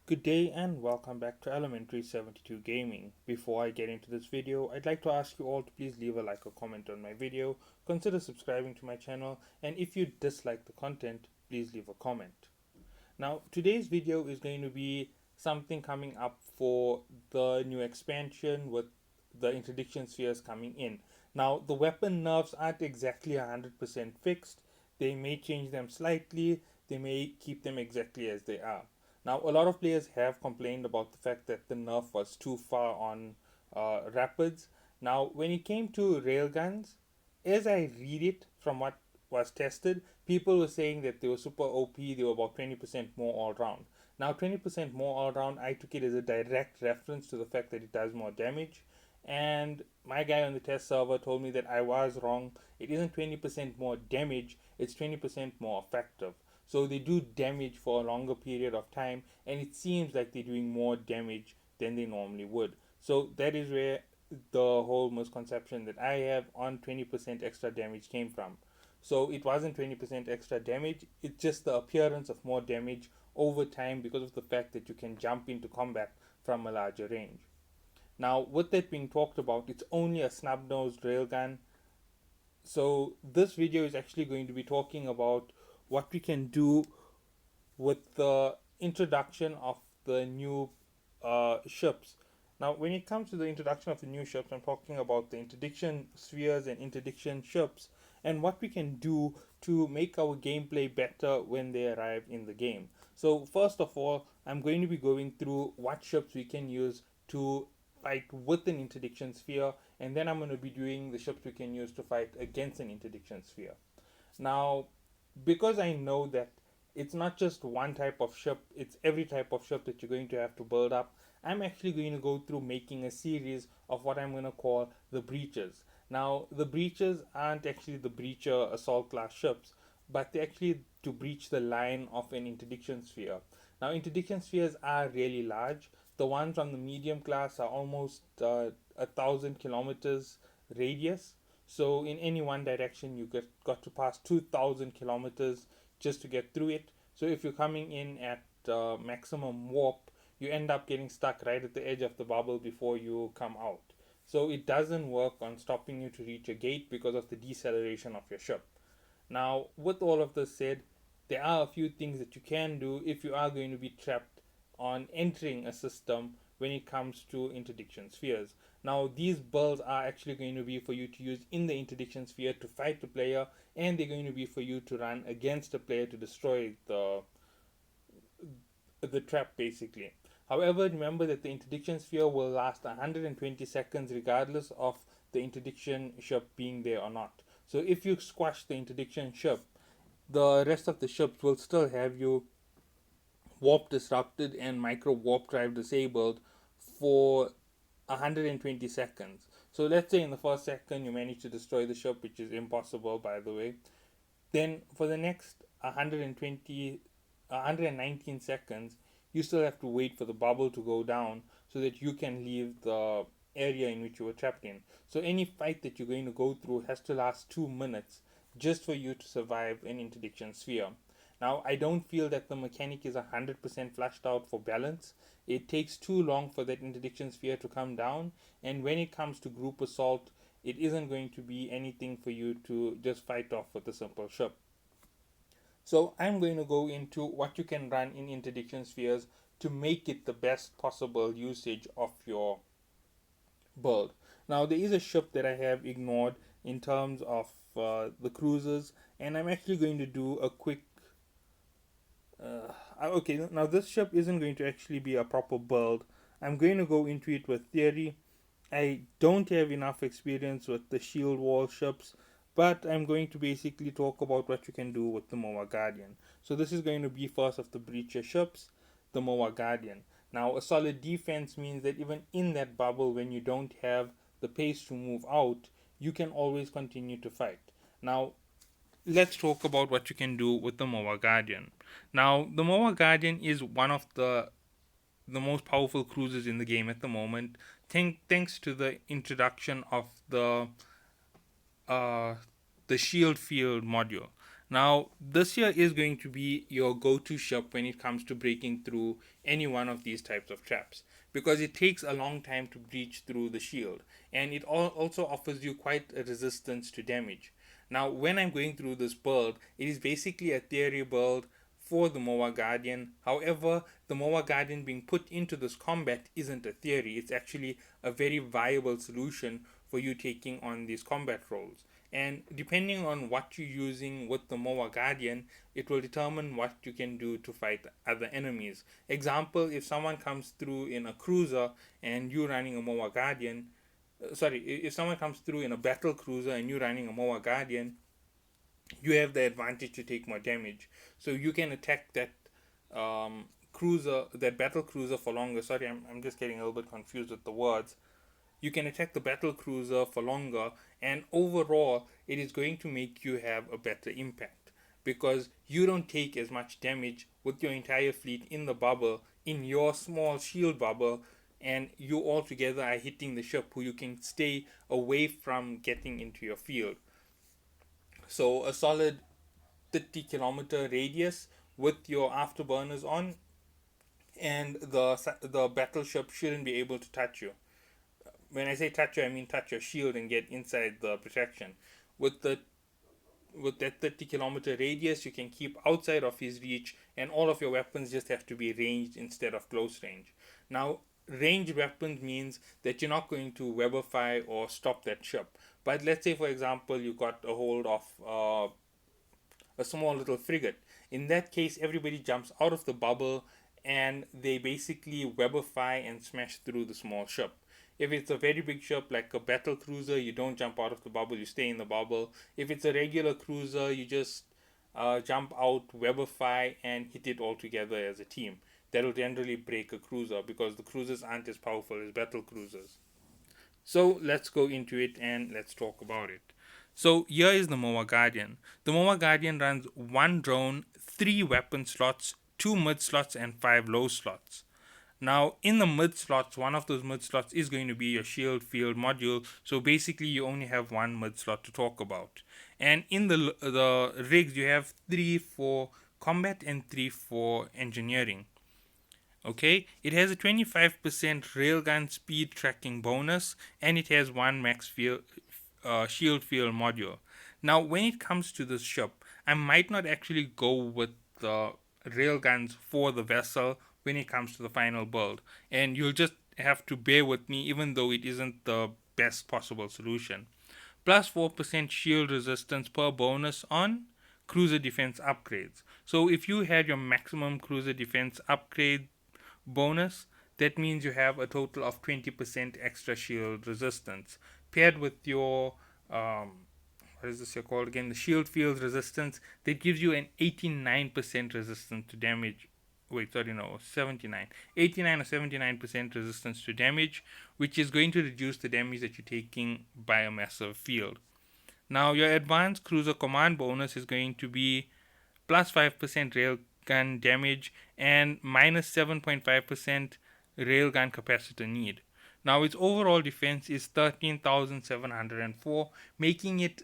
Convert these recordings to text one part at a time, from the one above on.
Good day and welcome back to Elementary 72 Gaming. Before I get into this video, I'd like to ask you all to please leave a like or comment on my video, consider subscribing to my channel, and if you dislike the content, please leave a comment. Now, today's video is going to be something coming up for the new expansion with the interdiction spheres coming in. Now, the weapon nerfs aren't exactly 100% fixed. They may change them slightly, they may keep them exactly as they are. Now, a lot of players have complained about the fact that the nerf was too far on rapids. Now, when it came to railguns, as I read it from what was tested, people were saying that they were super OP, they were about 20% more all round. Now, 20% more all round, I took it as a direct reference to the fact that it does more damage. And my guy on the test server told me that I was wrong. It isn't 20% more damage, it's 20% more effective. So they do damage for a longer period of time, and it seems like they're doing more damage than they normally would. So that is where the whole misconception that I have on 20% extra damage came from. So it wasn't 20% extra damage, it's just the appearance of more damage over time because of the fact that you can jump into combat from a larger range. Now, with that being talked about, it's only a snub nosed railgun. So, this video is actually going to be talking about what we can do with the introduction of the new ships. Now, when it comes to the introduction of the new ships, I'm talking about the interdiction spheres and interdiction ships and what we can do to make our gameplay better when they arrive in the game. So, first of all, I'm going to be going through what ships we can use to fight with an interdiction sphere, and then I'm going to be doing the ships we can use to fight against an interdiction sphere. Now, because I know that it's not just one type of ship, it's every type of ship that you're going to have to build up, I'm actually going to go through making a series of what I'm going to call the breaches. Now, the breaches aren't actually the breacher assault class ships, but they're actually to breach the line of an interdiction sphere. Now, interdiction spheres are really large. The ones on the medium class are almost 1,000 kilometers radius. So in any one direction, you got to pass 2,000 kilometers just to get through it. So if you're coming in at maximum warp, you end up getting stuck right at the edge of the bubble before you come out. So it doesn't work on stopping you to reach a gate because of the deceleration of your ship. Now, with all of this said, there are a few things that you can do if you are going to be trapped on entering a system when it comes to interdiction spheres. Now, these builds are actually going to be for you to use in the interdiction sphere to fight the player, and they're going to be for you to run against a player to destroy the trap basically. However, remember that the interdiction sphere will last 120 seconds regardless of the interdiction ship being there or not. So if you squash the interdiction ship, the rest of the ships will still have you warp disrupted and micro warp drive disabled for 120 seconds. So let's say in the first second you manage to destroy the ship, which is impossible by the way. Then for the next 119 seconds, you still have to wait for the bubble to go down so that you can leave the area in which you were trapped in. So any fight that you're going to go through has to last 2 minutes just for you to survive an interdiction sphere. Now, I don't feel that the mechanic is 100% flushed out for balance. It takes too long for that interdiction sphere to come down, and when it comes to group assault, it isn't going to be anything for you to just fight off with a simple ship. So I'm going to go into what you can run in interdiction spheres to make it the best possible usage of your build. Now there is a ship that I have ignored in terms of the cruisers, and I'm actually going to do a quick okay, now this ship isn't going to actually be a proper build. I'm going to go into it with theory. I don't have enough experience with the shield wall ships, but I'm going to basically talk about what you can do with the Moa Guardian. So this is going to be first of the breacher ships, the Moa Guardian. Now a solid defense means that even in that bubble, when you don't have the pace to move out, you can always continue to fight. Now let's talk about what you can do with the Moa Guardian. Now the Moa Guardian is one of the most powerful cruisers in the game at the moment, thanks to the introduction of uh, the shield field module. Now, this here is going to be your go-to ship when it comes to breaking through any one of these types of traps, because it takes a long time to breach through the shield, and it also offers you quite a resistance to damage. Now, when I'm going through this build, it is basically a theory build for the Moa Guardian. However, the Moa Guardian being put into this combat isn't a theory, it's actually a very viable solution for you taking on these combat roles. And depending on what you're using with the Moa Guardian, it will determine what you can do to fight other enemies. Example, if someone comes through in a cruiser and you're running a Moa Guardian, if someone comes through in a battle cruiser and you're running a Moa Guardian, you have the advantage to take more damage. So you can attack that that battle cruiser for longer. Sorry, I'm just getting a little bit confused with the words. You can attack the battle cruiser for longer, and overall, it is going to make you have a better impact because you don't take as much damage with your entire fleet in the bubble, in your small shield bubble, and you all together are hitting the ship who you can stay away from getting into your field. So, a solid 30-kilometer radius with your afterburners on, and the battleship shouldn't be able to touch you. When I say touch you, I mean touch your shield and get inside the protection. With the with that 30-kilometer radius, you can keep outside of his reach, and all of your weapons just have to be ranged instead of close range. Now, ranged weapons means that you're not going to webify or stop that ship. But let's say, for example, you got a hold of a small little frigate. In that case, everybody jumps out of the bubble and they basically webify and smash through the small ship. If it's a very big ship like a battle cruiser, you don't jump out of the bubble, you stay in the bubble. If it's a regular cruiser, you just jump out, webify, and hit it all together as a team. That'll generally break a cruiser because the cruisers aren't as powerful as battle cruisers. So let's go into it and let's talk about it. So here is the Moa Guardian. The Moa Guardian runs one drone, 3 weapon slots, 2 mid slots, and 5 low slots. Now, in the mid slots, one of those mid slots is going to be your shield field module. So basically, you only have one mid slot to talk about. And in the rigs, you have 3 for combat and 3 for engineering. Okay, it has a 25% railgun speed tracking bonus, and it has one max shield field module. Now, when it comes to this ship, I might not actually go with the railguns for the vessel when it comes to the final build, and you'll just have to bear with me, even though it isn't the best possible solution. Plus 4% shield resistance per bonus on cruiser defense upgrades. So if you had your maximum cruiser defense upgrade bonus, that means you have a total of 20% extra shield resistance paired with your what is this here called again, the shield field resistance, that gives you an 89% resistance to damage. Wait, sorry, no, 79 89 or 79% resistance to damage, which is going to reduce the damage that you're taking by a massive field. Now, your advanced cruiser command bonus is going to be plus 5% railgun damage and minus 7.5% railgun capacitor need. Now, its overall defense is 13,704, making it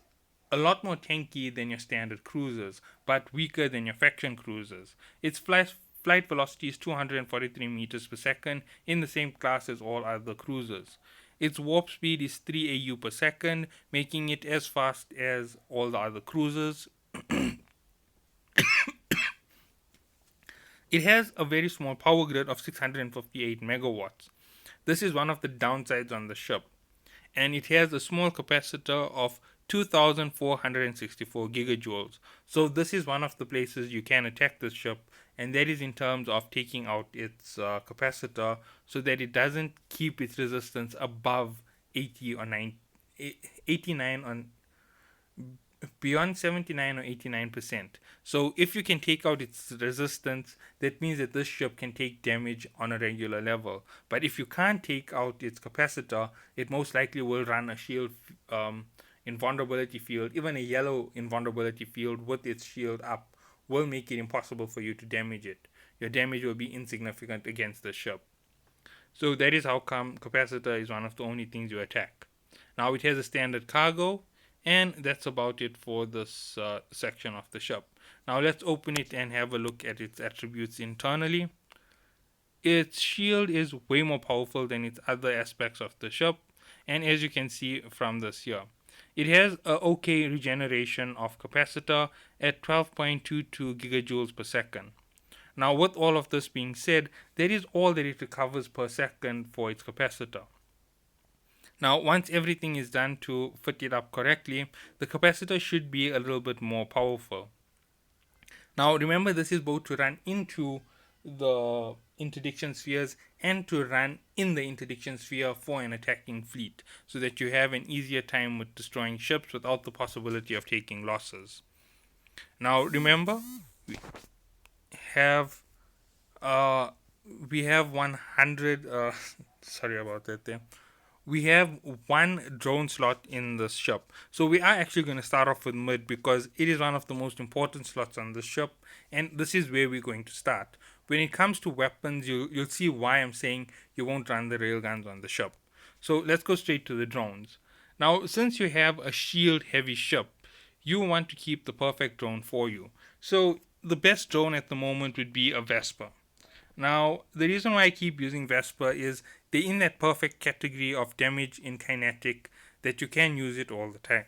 a lot more tanky than your standard cruisers, but weaker than your faction cruisers. Its flight velocity is 243 meters per second, in the same class as all other cruisers. Its warp speed is 3 AU per second, making it as fast as all the other cruisers. It has a very small power grid of 658 megawatts. This is one of the downsides on the ship. And it has a small capacitor of 2464 gigajoules. So this is one of the places you can attack this ship, and that is in terms of taking out its capacitor so that it doesn't keep its resistance above 80 or 89 on beyond 79 or 89%. So if you can take out its resistance, that means that this ship can take damage on a regular level. But if you can't take out its capacitor, it most likely will run a shield invulnerability field. Even a yellow invulnerability field with its shield up will make it impossible for you to damage it. Your damage will be insignificant against the ship. So that is how come capacitor is one of the only things you attack. Now, it has a standard cargo, And that's about it for this section of the ship. Now let's open it and have a look at its attributes internally. Its shield is way more powerful than its other aspects of the ship, and as you can see from this here, it has a okay regeneration of capacitor at 12.22 gigajoules per second. Now, with all of this being said, that is all that it recovers per second for its capacitor. Now, once everything is done to fit it up correctly, the capacitor should be a little bit more powerful. Now, remember, this is both to run into the interdiction spheres and to run in the interdiction sphere for an attacking fleet, so that you have an easier time with destroying ships without the possibility of taking losses. Now, remember, we have uh, we have 100. Sorry about that. There, we have one drone slot in the ship. So we are actually going to start off with mid because it is one of the most important slots on the ship, and this is where we're going to start. When it comes to weapons, you'll see why I'm saying you won't run the railguns on the ship. So let's go straight to the drones. Now, since you have a shield heavy ship, you want to keep the perfect drone for you. So the best drone at the moment would be a Vesper. Now, the reason why I keep using Vesper is they're in that perfect category of damage in kinetic that you can use it all the time.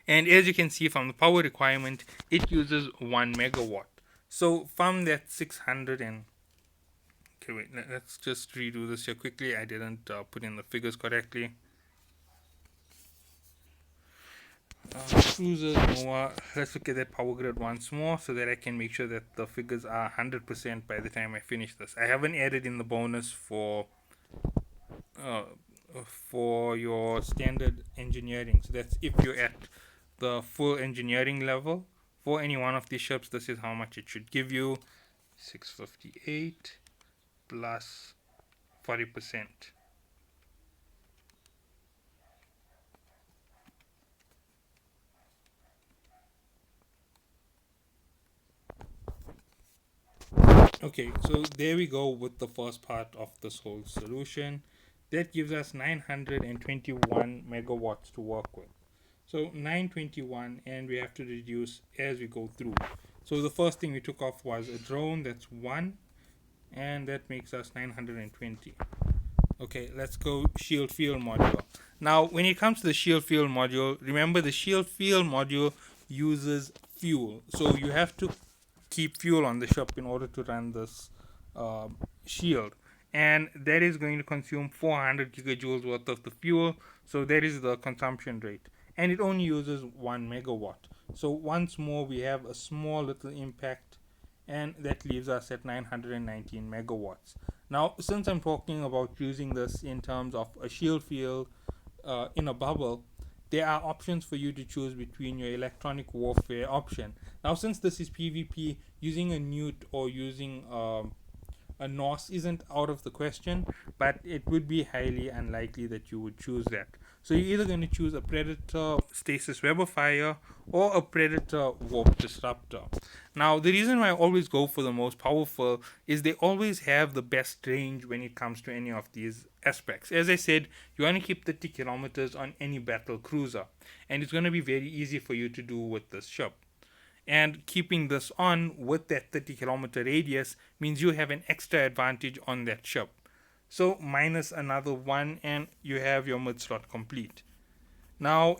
And as you can see from the power requirement, it uses 1 megawatt. So from that 600 and... Okay, wait, let's just redo this here quickly. I didn't put in the figures correctly. Cruisers, Nova. Let's look at that power grid once more so that I can make sure that the figures are 100% by the time I finish this. I haven't added in the bonus uh, for your standard engineering. So that's if you're at the full engineering level for any one of these ships. This is how much it should give you: 658 plus 40%. Okay, so there we go with the first part of this whole solution. That gives us 921 megawatts to work with. So 921, and we have to reduce as we go through. So the first thing we took off was a drone, that's 1, and that makes us 920. Okay, let's go shield field module. Now, when it comes to the shield field module, remember the shield field module uses fuel. So you have to keep fuel on the ship in order to run this shield. And that is going to consume 400 gigajoules worth of the fuel. So that is the consumption rate. And it only uses 1 megawatt. So once more, we have a small little impact, and that leaves us at 919 megawatts. Now, since I'm talking about using this in terms of a shield field in a bubble, there are options for you to choose between your electronic warfare option. Now, since this is PvP, using a newt or using a NOS isn't out of the question, but it would be highly unlikely that you would choose that. So you're either going to choose a Predator Stasis Web of Fire or a Predator Warp Disruptor. Now, the reason why I always go for the most powerful is they always have the best range when it comes to any of these aspects. As I said, you want to keep 30 kilometers on any battle cruiser, and it's going to be very easy for you to do with this ship. And keeping this on with that 30 kilometer radius means you have an extra advantage on that ship. So minus another 1 and you have your mid slot complete. Now,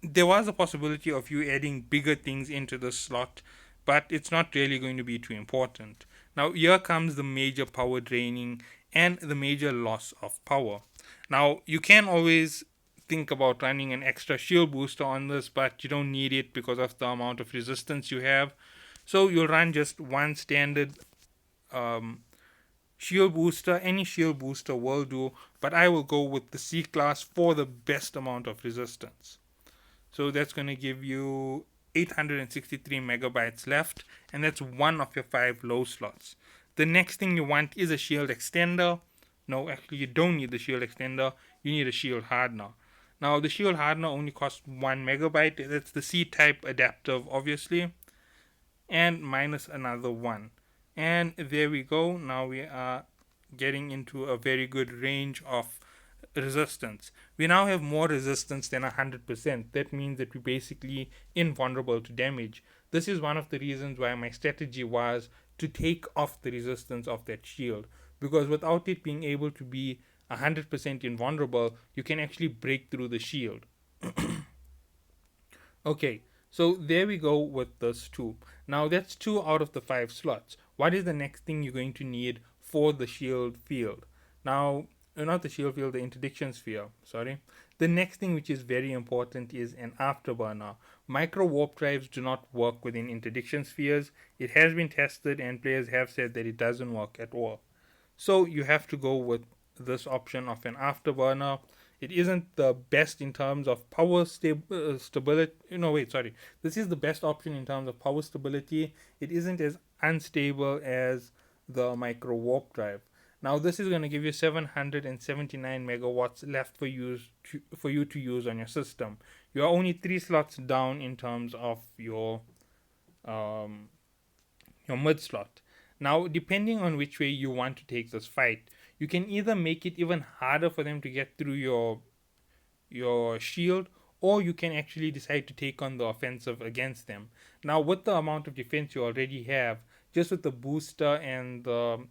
there was a possibility of you adding bigger things into the slot, but it's not really going to be too important. Now, here comes the major power draining and the major loss of power. Now, you can always think about running an extra shield booster on this, but you don't need it because of the amount of resistance you have. So you'll run just one standard shield booster. Any shield booster will do, but I will go with the C class for the best amount of resistance. So that's going to give you 863 megabytes left, and that's one of your 5 low slots. The next thing you want is a shield extender. No, actually you don't need the shield extender, you need a shield hardener. Now, the shield hardener only costs 1 megabyte. That's the C-type adaptive, obviously. And minus another 1. And there we go. Now we are getting into a very good range of resistance. We now have more resistance than 100%. That means that we're basically invulnerable to damage. This is one of the reasons why my strategy was to take off the resistance of that shield, because without it being able to be 100% invulnerable, you can actually break through the shield. Okay, so there we go with this 2. Now that's 2 out of the 5 slots. What is the next thing you're going to need for the shield field? Now, not the shield field, the interdiction sphere, sorry. The next thing which is very important is an afterburner. Micro warp drives do not work within interdiction spheres. It has been tested and players have said that it doesn't work at all. So you have to go with this option of an afterburner. It isn't the best in terms of power stability. No, wait, sorry. This is the best option in terms of power stability. It isn't as unstable as the micro warp drive. Now this is going to give you 779 megawatts left for you to use on your system. You are only 3 slots down in terms of your mid slot. Now, depending on which way you want to take this fight, you can either make it even harder for them to get through your shield, or you can actually decide to take on the offensive against them. Now, with the amount of defense you already have, just with the booster and the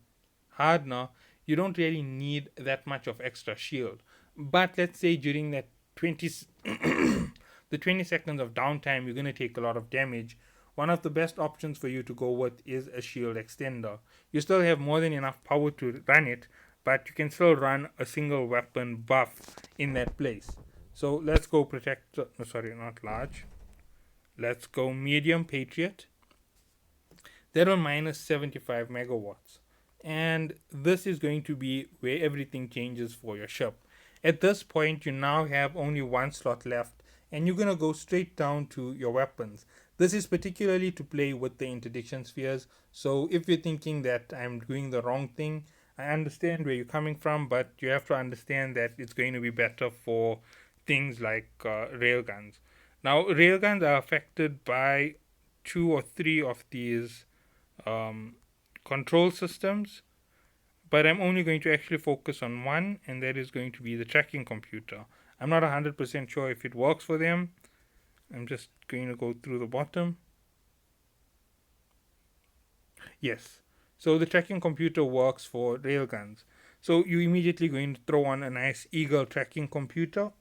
Hardener, you don't really need that much of extra shield. But let's say during that 20 the 20 seconds of downtime, you're going to take a lot of damage. One of the best options for you to go with is a shield extender. You still have more than enough power to run it, but you can still run a single weapon buff in that place. So let's go protector, no, sorry, not large. Let's go medium patriot. That'll minus 75 megawatts. And this is going to be where everything changes for your ship. At this point, you now have only 1 slot left, and you're going to go straight down to your weapons. This is particularly to play with the interdiction spheres, so if you're thinking that I'm doing the wrong thing, I understand where you're coming from, but you have to understand that it's going to be better for things like railguns. Now, railguns are affected by 2 or 3 of these control systems, but I'm only going to actually focus on one, and that is going to be the tracking computer. I'm not 100% sure if it works for them. I'm just going to go through the bottom. Yes, so the tracking computer works for railguns. So you're immediately going to throw on a nice Eagle tracking computer.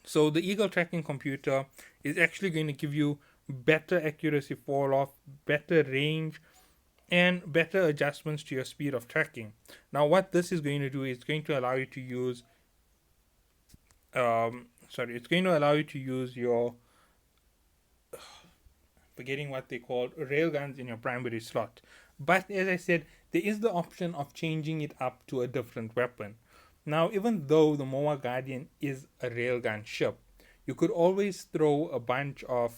So the Eagle tracking computer is actually going to give you better accuracy fall off, better range, and better adjustments to your speed of tracking. Now what this is going to do is going to allow you to use it's going to allow you to use your forgetting what they call railguns in your primary slot. But as I said, there is the option of changing it up to a different weapon. Now, even though the MOA Guardian is a railgun ship, you could always throw a bunch of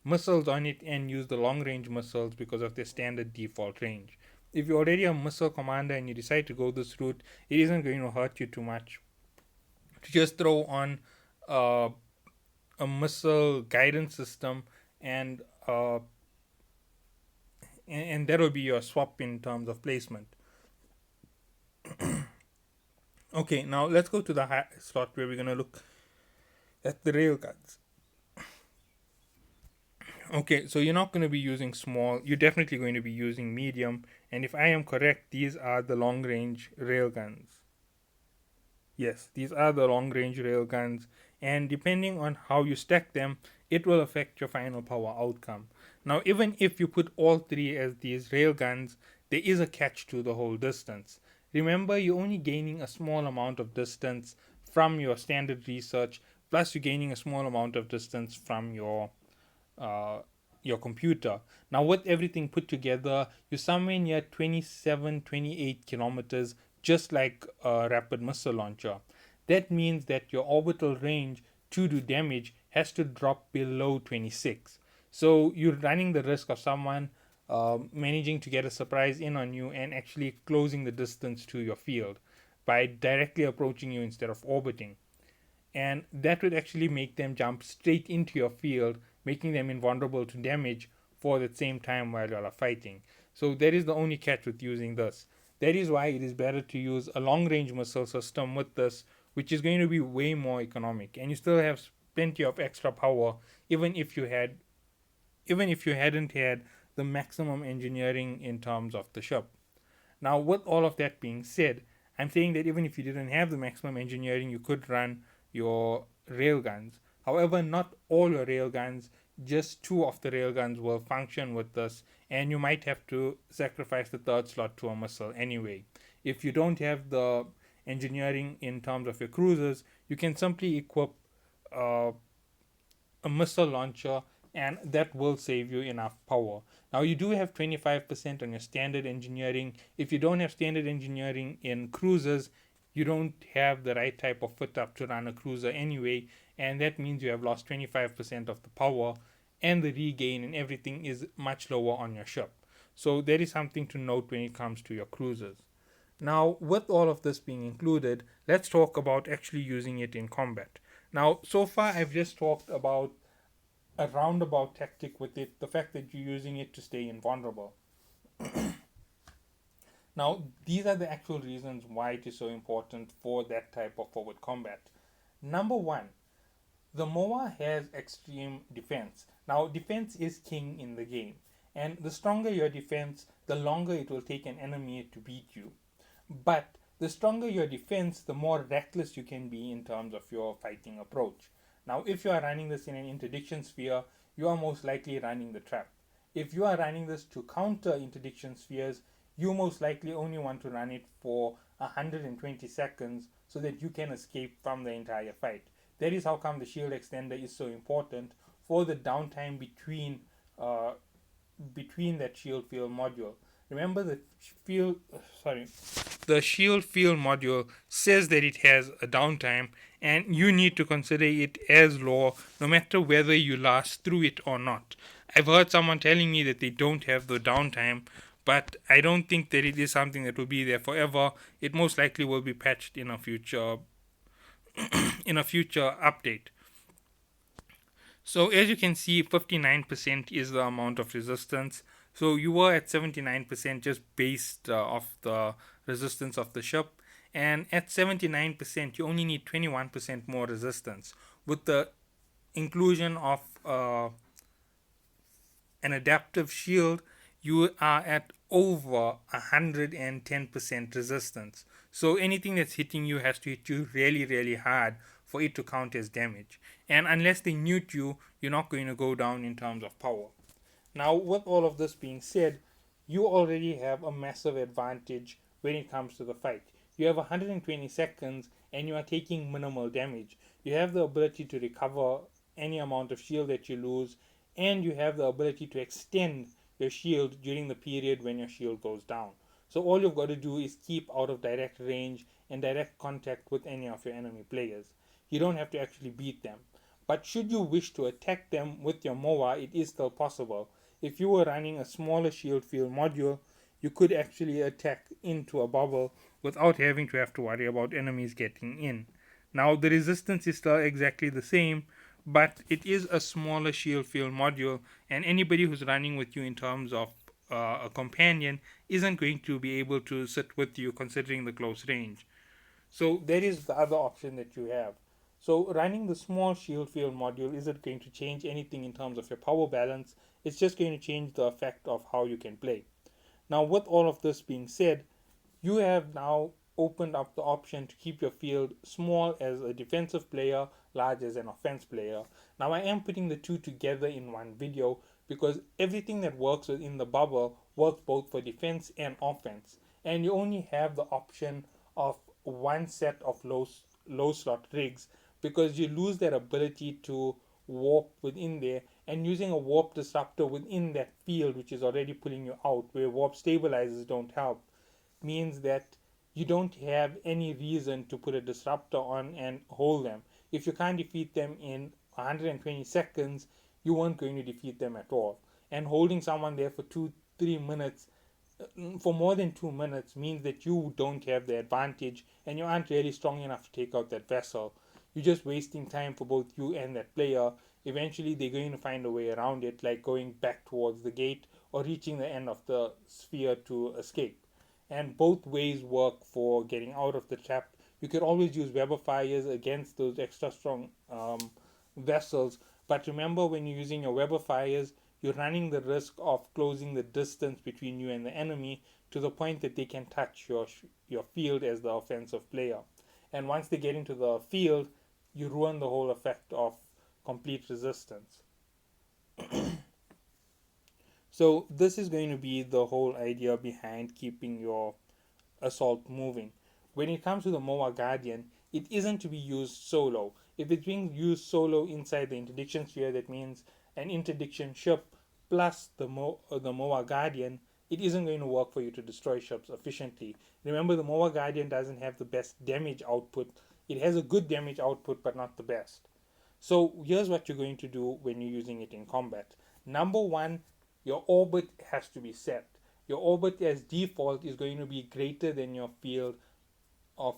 missiles on it and use the long range missiles because of their standard default range. If you're already a missile commander and you decide to go this route, it isn't going to hurt you too much to just throw on a missile guidance system, and that'll be your swap in terms of placement. Okay, now let's go to the slot where we're going to look at the railguns. Okay, so you're not going to be using small, you're definitely going to be using medium, and if I am correct, these are the long range railguns. Yes, these are the long range railguns, and depending on how you stack them, it will affect your final power outcome. Now, even if you put all 3 as these railguns, there is a catch to the whole distance. Remember, you're only gaining a small amount of distance from your standard research, plus you're gaining a small amount of distance from your computer. Now, with everything put together, you're somewhere near 27, 28 kilometers, just like a rapid missile launcher. That means that your orbital range to do damage has to drop below 26. So you're running the risk of someone managing to get a surprise in on you and actually closing the distance to your field by directly approaching you instead of orbiting. And that would actually make them jump straight into your field, making them invulnerable to damage for the same time while you are fighting. So that is the only catch with using this. That is why it is better to use a long range missile system with this, which is going to be way more economic, and you still have plenty of extra power, even if you had even if you hadn't had the maximum engineering in terms of the ship. Now, with all of that being said, I'm saying that even if you didn't have the maximum engineering, you could run your railguns. However, not all your railguns, just two of the railguns will function with this, and you might have to sacrifice the third slot to a missile anyway. If you don't have the engineering in terms of your cruisers, you can simply equip uh, a missile launcher, and that will save you enough power. Now, you do have 25% on your standard engineering. If you don't have standard engineering in cruisers, you don't have the right type of fit up to run a cruiser anyway, and that means you have lost 25% of the power, and the regain and everything is much lower on your ship. So, there is something to note when it comes to your cruisers. Now, with all of this being included, let's talk about actually using it in combat. Now, so far I've just talked about a roundabout tactic with it, the fact that you're using it to stay invulnerable. Now, these are the actual reasons why it is so important for that type of forward combat. Number one, the MOA has extreme defense. Now, defense is king in the game, and the stronger your defense, the longer it will take an enemy to beat you. But the stronger your defense, the more reckless you can be in terms of your fighting approach. Now, if you are running this in an interdiction sphere, you are most likely running the trap. If you are running this to counter interdiction spheres, you most likely only want to run it for 120 seconds so that you can escape from the entire fight. That is how come the shield extender is so important for the downtime between that shield field module. Remember the shield field module says that it has a downtime, and you need to consider it as low no matter whether you last through it or not. I've heard someone telling me that they don't have the downtime, but I don't think that it is something that will be there forever. It most likely will be patched in a future update. So as you can see, 59% is the amount of resistance. So you were at 79% just based off the resistance of the ship. And at 79%, you only need 21% more resistance. With the inclusion of an adaptive shield, you are at over 110% resistance. So anything that's hitting you has to hit you really, really hard for it to count as damage. And unless they newt you, you're not going to go down in terms of power. Now, with all of this being said, you already have a massive advantage when it comes to the fight. You have 120 seconds and you are taking minimal damage. You have the ability to recover any amount of shield that you lose, and you have the ability to extend your shield during the period when your shield goes down. So all you've got to do is keep out of direct range and direct contact with any of your enemy players. You don't have to actually beat them. But should you wish to attack them with your MOA, it is still possible. If you were running a smaller shield field module, you could actually attack into a bubble without having to have to worry about enemies getting in. Now, the resistance is still exactly the same, but it is a smaller shield field module, and anybody who's running with you in terms of a companion isn't going to be able to sit with you considering the close range. So there is the other option that you have. So running the small shield field module isn't going to change anything in terms of your power balance. It's just going to change the effect of how you can play. Now, with all of this being said, you have now opened up the option to keep your field small as a defensive player, large as an offense player. Now, I am putting the two together in one video because everything that works within the bubble works both for defense and offense, and you only have the option of one set of low slot rigs because you lose that ability to warp within there, and using a warp disruptor within that field which is already pulling you out where warp stabilizers don't help means that you don't have any reason to put a disruptor on and hold them. If you can't defeat them in 120 seconds, you weren't going to defeat them at all. And holding someone there for 2-3 minutes, for more than 2 minutes, means that you don't have the advantage and you aren't really strong enough to take out that vessel. You're just wasting time for both you and that player. Eventually, they're going to find a way around it, like going back towards the gate or reaching the end of the sphere to escape. And both ways work for getting out of the trap. You could always use Weber fires against those extra strong vessels, but remember, when you're using your Weber fires, you're running the risk of closing the distance between you and the enemy to the point that they can touch your field as the offensive player. And once they get into the field, you ruin the whole effect of complete resistance. So this is going to be the whole idea behind keeping your assault moving. When it comes to the MOA Guardian, it isn't to be used solo. If it's being used solo inside the interdiction sphere, that means an interdiction ship plus the MOA Guardian, it isn't going to work for you to destroy ships efficiently. Remember, the MOA Guardian doesn't have the best damage output. It has a good damage output, but not the best. So here's what you're going to do when you're using it in combat. Number one, your orbit has to be set. Your orbit as default is going to be greater than your field of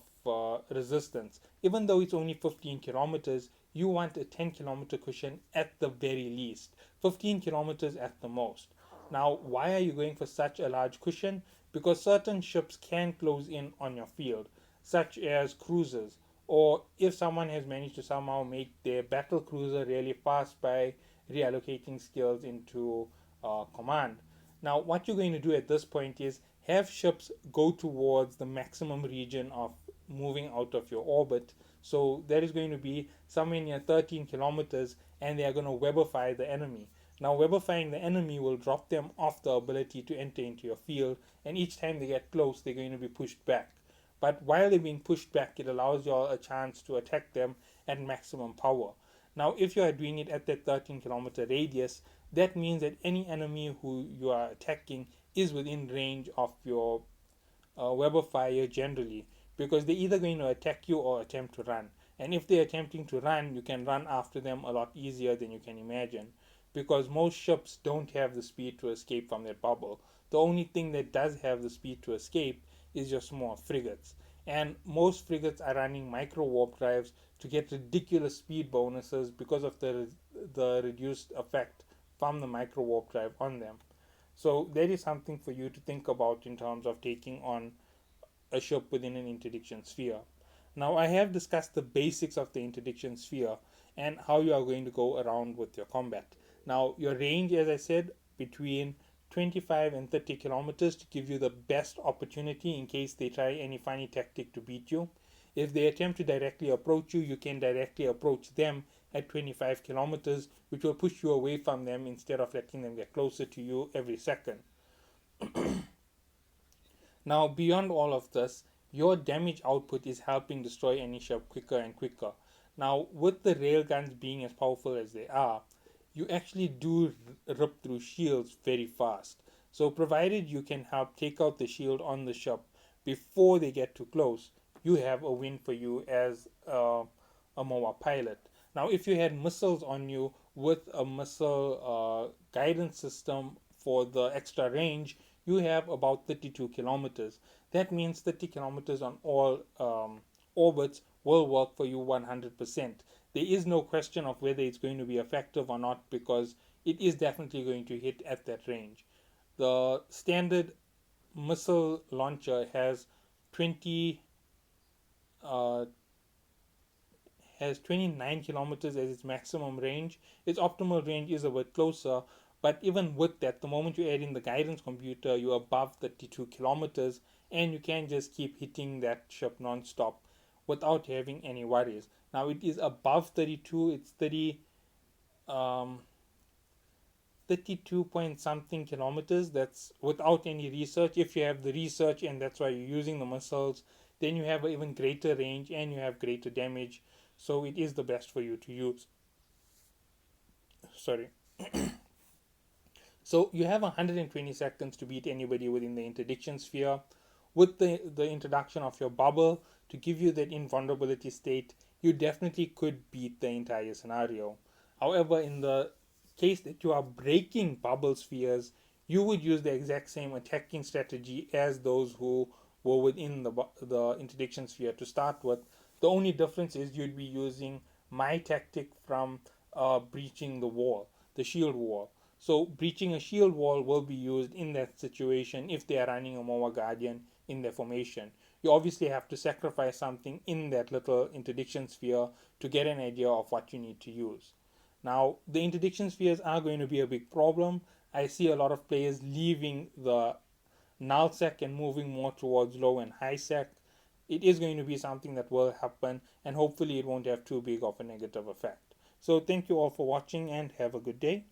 resistance. Even though it's only 15 kilometers, you want a 10 kilometer cushion at the very least, 15 kilometers at the most. Now, why are you going for such a large cushion? Because certain ships can close in on your field, such as cruisers, or if someone has managed to somehow make their battle cruiser really fast by reallocating skills into command. Now, what you're going to do at this point is have ships go towards the maximum region of moving out of your orbit. So that is going to be somewhere near 13 kilometers, and they are going to Weberfy the enemy. Now, Weberfying the enemy will drop them off the ability to enter into your field, and each time they get close, they're going to be pushed back. But while they're being pushed back, it allows you all a chance to attack them at maximum power. Now, if you are doing it at that 13 kilometer radius, that means that any enemy who you are attacking is within range of your Weber fire generally, because they're either going to attack you or attempt to run. And if they're attempting to run, you can run after them a lot easier than you can imagine, because most ships don't have the speed to escape from that bubble. The only thing that does have the speed to escape is your small frigates. And most frigates are running micro warp drives to get ridiculous speed bonuses because of the reduced effect from the micro warp drive on them. So that is something for you to think about in terms of taking on a ship within an interdiction sphere. Now, I have discussed the basics of the interdiction sphere and how you are going to go around with your combat. Now, your range, as I said, between 25 and 30 kilometers to give you the best opportunity in case they try any funny tactic to beat you. If they attempt to directly approach you, you can directly approach them at 25 kilometers, which will push you away from them instead of letting them get closer to you every second. Now, beyond all of this, your damage output is helping destroy any ship quicker and quicker. Now, with the railguns being as powerful as they are, you actually do rip through shields very fast. So, provided you can help take out the shield on the ship before they get too close, you have a win for you as a MOA pilot. Now, if you had missiles on you with a missile guidance system for the extra range, you have about 32 kilometers. That means 30 kilometers on all orbits will work for you 100%. There is no question of whether it's going to be effective or not, because it is definitely going to hit at that range. The standard missile launcher has 20 has 29 kilometers as its maximum range. Its optimal range is a bit closer, but even with that, the moment you add in the guidance computer, you're above 32 kilometers, and you can just keep hitting that ship non-stop without having any worries. Now, it is above 32, it's 32 point something kilometers. That's without any research. If you have the research and that's why you're using the missiles, then you have an even greater range and you have greater damage. So it is the best for you to use. Sorry. So you have 120 seconds to beat anybody within the interdiction sphere. With the introduction of your bubble to give you that invulnerability state, you definitely could beat the entire scenario. However, in the case that you are breaking bubble spheres, you would use the exact same attacking strategy as those who were within the interdiction sphere to start with. The only difference is you'd be using my tactic from breaching the wall, the shield wall. So breaching a shield wall will be used in that situation if they are running a Moa Guardian in their formation. You obviously have to sacrifice something in that little interdiction sphere to get an idea of what you need to use. Now, the interdiction spheres are going to be a big problem. I see a lot of players leaving the null sec and moving more towards low and high sec. It is going to be something that will happen, and hopefully it won't have too big of a negative effect. So thank you all for watching and have a good day.